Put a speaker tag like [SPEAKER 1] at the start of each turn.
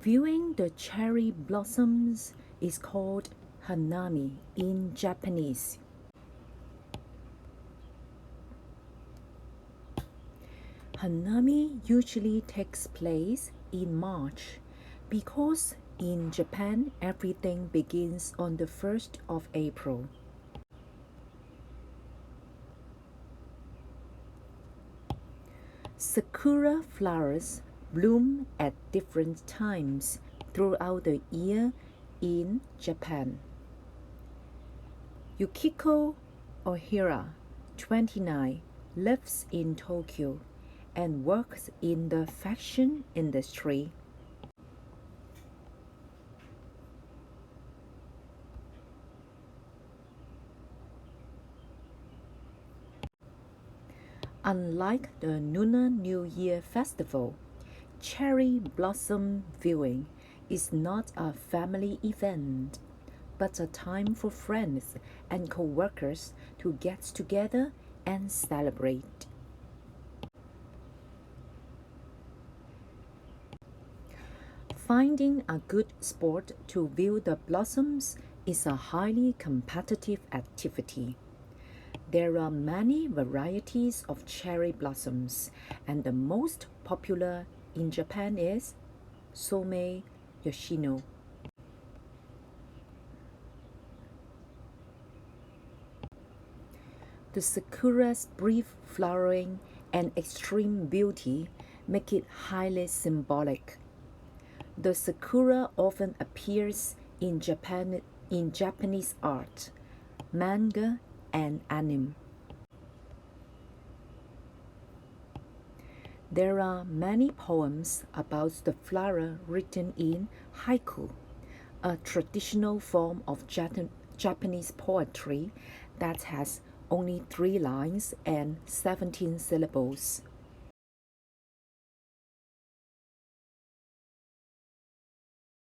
[SPEAKER 1] Viewing the cherry blossoms is called hanami in Japanese. Hanami usually takes place in March because in Japan everything begins on the 1st of April. Sakura flowers bloom at different times throughout the year in Japan. Yukiko Ohira, 29, lives in Tokyo and works in the fashion industry. Unlike the Lunar New Year festival, cherry blossom viewing is not a family event, but a time for friends and co-workers to get together and celebrate. Finding a good spot to view the blossoms is a highly competitive activity. There are many varieties of cherry blossoms, and the most popular in Japan is Somei Yoshino. The sakura's brief flowering and extreme beauty make it highly symbolic. The sakura often appears in Japanese art, manga, and anime. There are many poems about the flower written in haiku, a traditional form of Japanese poetry that has only 3 lines and 17 syllables.